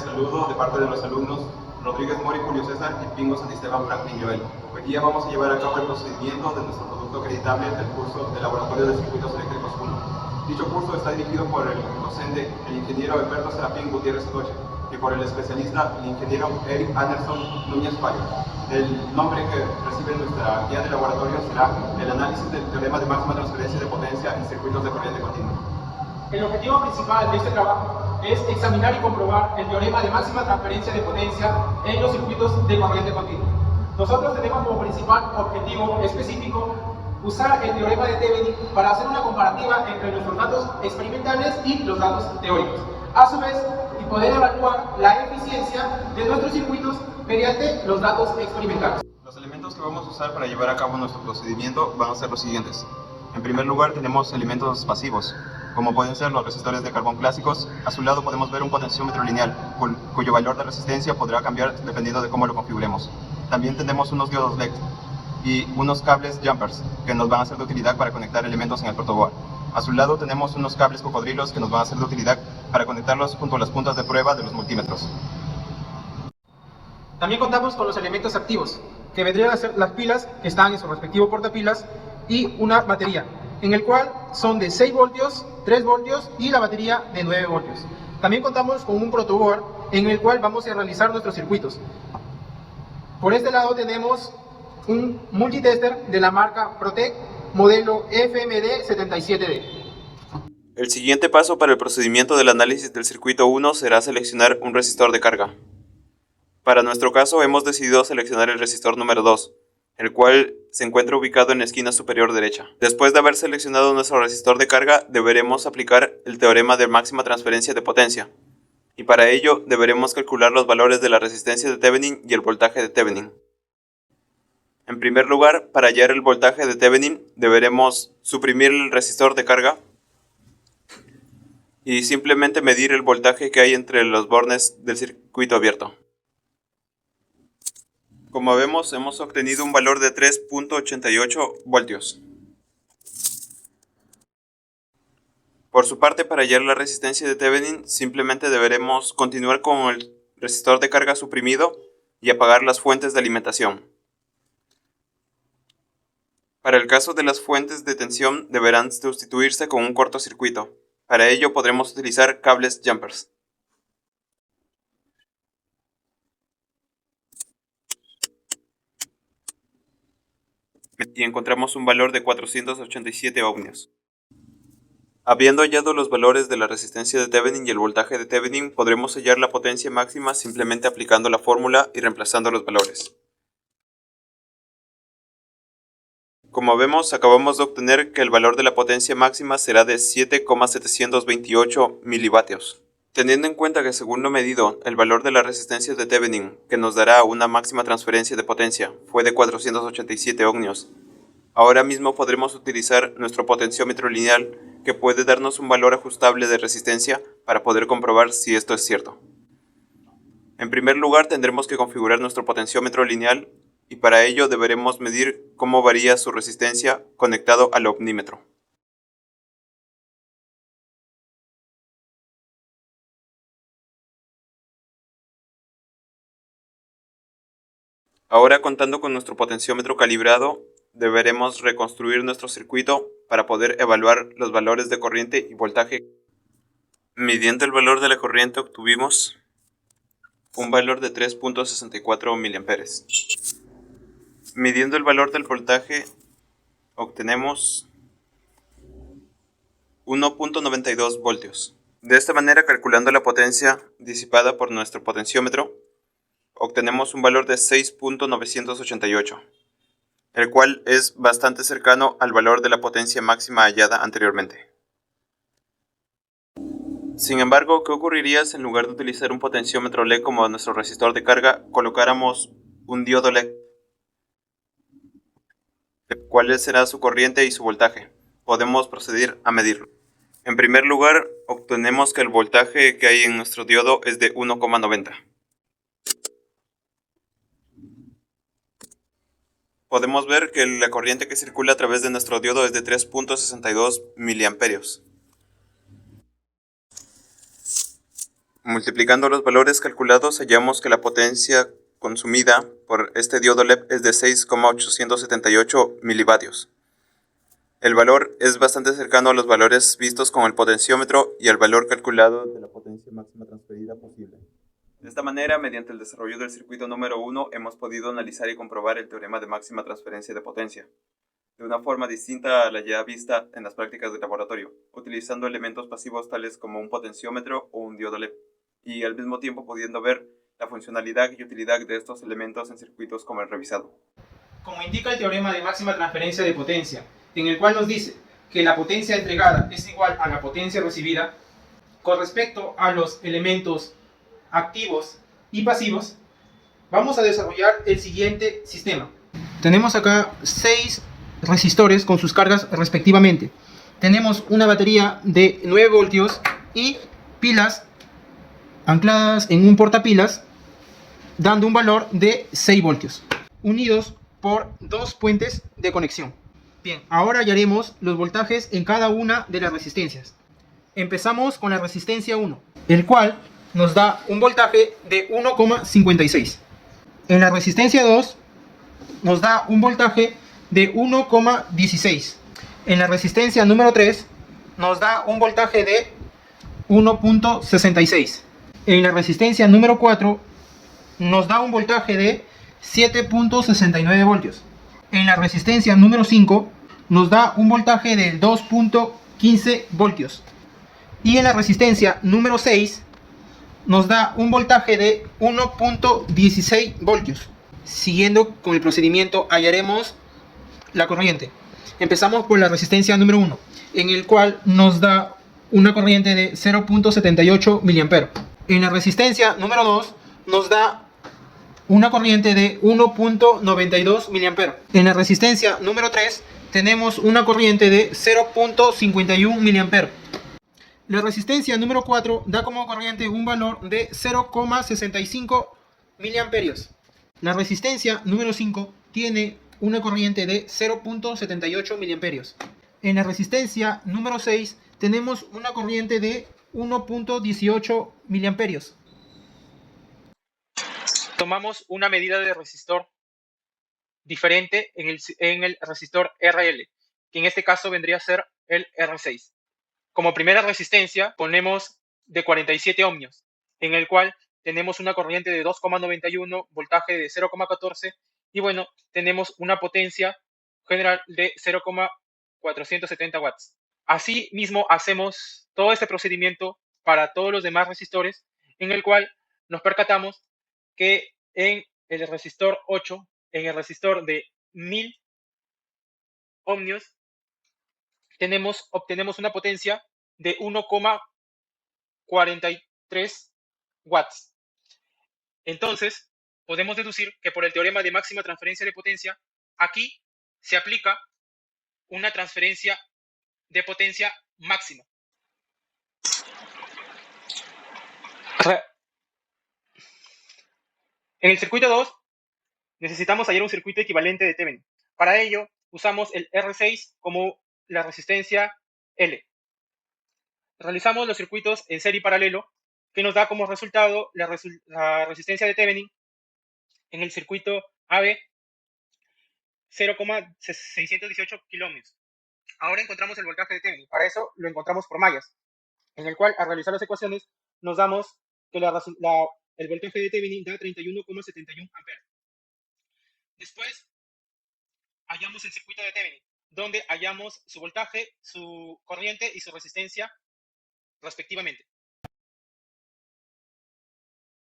saludo de parte de los alumnos Rodríguez Mori, Julio César y Pingo Santisteban Franklin Joel. Hoy día vamos a llevar a cabo el procedimiento de nuestro producto acreditable del curso de Laboratorio de Circuitos Eléctricos 1. Dicho curso está dirigido por el docente, el ingeniero Alberto Serafín Gutiérrez Atoche, y por el especialista, el ingeniero Eric Anderson Núñez Fallo. El nombre que recibe nuestra guía de laboratorio será el análisis del teorema de máxima transferencia de potencia en circuitos de corriente continua. El objetivo principal de este trabajo es examinar y comprobar el teorema de máxima transferencia de potencia en los circuitos de corriente continua. Nosotros tenemos como principal objetivo específico usar el teorema de Thevenin para hacer una comparativa entre nuestros datos experimentales y los datos teóricos. A su vez, y poder evaluar la eficiencia de nuestros circuitos mediante los datos experimentales. Los elementos que vamos a usar para llevar a cabo nuestro procedimiento van a ser los siguientes. En primer lugar, tenemos elementos pasivos, como pueden ser los resistores de carbón clásicos. A su lado podemos ver un potenciómetro lineal, cuyo valor de resistencia podrá cambiar dependiendo de cómo lo configuremos. También tenemos unos diodos LED y unos cables jumpers, que nos van a ser de utilidad para conectar elementos en el protoboard. A su lado tenemos unos cables cocodrilos que nos van a ser de utilidad para conectarlos junto a las puntas de prueba de los multímetros. También contamos con los elementos activos, que vendrían a ser las pilas que están en su respectivo portapilas y una batería, en el cual son de 6 voltios, 3 voltios y la batería de 9 voltios. También contamos con un protoboard en el cual vamos a realizar nuestros circuitos. Por este lado tenemos un multitester de la marca Protec, modelo FMD77D. El siguiente paso para el procedimiento del análisis del circuito 1 será seleccionar un resistor de carga. Para nuestro caso hemos decidido seleccionar el resistor número 2, el cual se encuentra ubicado en la esquina superior derecha. Después de haber seleccionado nuestro resistor de carga, deberemos aplicar el teorema de máxima transferencia de potencia. Y para ello deberemos calcular los valores de la resistencia de Thevenin y el voltaje de Thevenin. En primer lugar, para hallar el voltaje de Thevenin, deberemos suprimir el resistor de carga y simplemente medir el voltaje que hay entre los bornes del circuito abierto. Como vemos, hemos obtenido un valor de 3.88 voltios. Por su parte, para hallar la resistencia de Thevenin, simplemente deberemos continuar con el resistor de carga suprimido y apagar las fuentes de alimentación. Para el caso de las fuentes de tensión, deberán sustituirse con un cortocircuito. Para ello podremos utilizar cables jumpers. Y encontramos un valor de 487 ohmios. Habiendo hallado los valores de la resistencia de Thevenin y el voltaje de Thevenin, podremos hallar la potencia máxima simplemente aplicando la fórmula y reemplazando los valores. Como vemos, acabamos de obtener que el valor de la potencia máxima será de 7,728 milivatios. Teniendo en cuenta que según lo medido, el valor de la resistencia de Thevenin, que nos dará una máxima transferencia de potencia, fue de 487 ohmios. Ahora mismo podremos utilizar nuestro potenciómetro lineal, que puede darnos un valor ajustable de resistencia para poder comprobar si esto es cierto. En primer lugar, tendremos que configurar nuestro potenciómetro lineal y para ello deberemos medir cómo varía su resistencia conectado al ohmímetro. Ahora, contando con nuestro potenciómetro calibrado, deberemos reconstruir nuestro circuito para poder evaluar los valores de corriente y voltaje. Midiendo el valor de la corriente obtuvimos un valor de 3.64 miliamperes. Midiendo el valor del voltaje obtenemos 1.92 voltios. De esta manera, calculando la potencia disipada por nuestro potenciómetro, obtenemos un valor de 6.988, el cual es bastante cercano al valor de la potencia máxima hallada anteriormente. Sin embargo, ¿qué ocurriría si en lugar de utilizar un potenciómetro LED como nuestro resistor de carga, colocáramos un diodo LED? ¿Cuál será su corriente y su voltaje? Podemos proceder a medirlo. En primer lugar, obtenemos que el voltaje que hay en nuestro diodo es de 1,90. Podemos ver que la corriente que circula a través de nuestro diodo es de 3.62 miliamperios. Multiplicando los valores calculados hallamos que la potencia consumida por este diodo LED es de 6,878 milivatios. El valor es bastante cercano a los valores vistos con el potenciómetro y al valor calculado de la potencia máxima transferida posible. De esta manera, mediante el desarrollo del circuito número 1, hemos podido analizar y comprobar el teorema de máxima transferencia de potencia, de una forma distinta a la ya vista en las prácticas de laboratorio, utilizando elementos pasivos tales como un potenciómetro o un diodo LED, y al mismo tiempo pudiendo ver la funcionalidad y utilidad de estos elementos en circuitos como el revisado. Como indica el teorema de máxima transferencia de potencia, en el cual nos dice que la potencia entregada es igual a la potencia recibida, con respecto a los elementos activos y pasivos, vamos a desarrollar el siguiente sistema. Tenemos acá 6 resistores con sus cargas respectivamente. Tenemos una batería de 9 voltios y pilas ancladas en un portapilas dando un valor de 6 voltios, unidos por 2 puentes de conexión. Bien, ahora hallaremos los voltajes en cada una de las resistencias. Empezamos con la resistencia 1, el cual nos da un voltaje de 1,56. En la resistencia 2 nos da un voltaje de 1,16. En la resistencia número 3 nos da un voltaje de 1,66. En la resistencia número 4 nos da un voltaje de 7,69 voltios. En la resistencia número 5 nos da un voltaje de 2,15 voltios. Y en la resistencia número 6 nos da un voltaje de 1,16 voltios. Siguiendo con el procedimiento hallaremos la corriente. Empezamos por la resistencia número 1, en el cual nos da una corriente de 0,78 mA. En la resistencia número 2 nos da una corriente de 1,92 mA. En la resistencia número 3 tenemos una corriente de 0,51 mA. La resistencia número 4 da como corriente un valor de 0,65 mA. La resistencia número 5 tiene una corriente de 0,78 mA. En la resistencia número 6 tenemos una corriente de 1,18 mA. Tomamos una medida de resistor diferente en el resistor RL, que en este caso vendría a ser el R6. Como primera resistencia ponemos de 47 ohmios, en el cual tenemos una corriente de 2,91, voltaje de 0,14 y bueno, tenemos una potencia general de 0,470 watts. Así mismo hacemos todo este procedimiento para todos los demás resistores, en el cual nos percatamos que en el resistor 8, en el resistor de 1000 ohmios, obtenemos una potencia de 1,43 watts. Entonces, podemos deducir que por el teorema de máxima transferencia de potencia, aquí se aplica una transferencia de potencia máxima. En el circuito 2, necesitamos hallar un circuito equivalente de Thevenin. Para ello, usamos el R6 como la resistencia L. Realizamos los circuitos en serie y paralelo, que nos da como resultado la resistencia de Thevenin en el circuito AB 0,618 kilómetros. Ahora encontramos el voltaje de Thevenin. Para eso lo encontramos por mallas, en el cual al realizar las ecuaciones nos damos que el voltaje de Thevenin da 31,71 amperes. Después hallamos el circuito de Thevenin, donde hallamos su voltaje, su corriente y su resistencia respectivamente.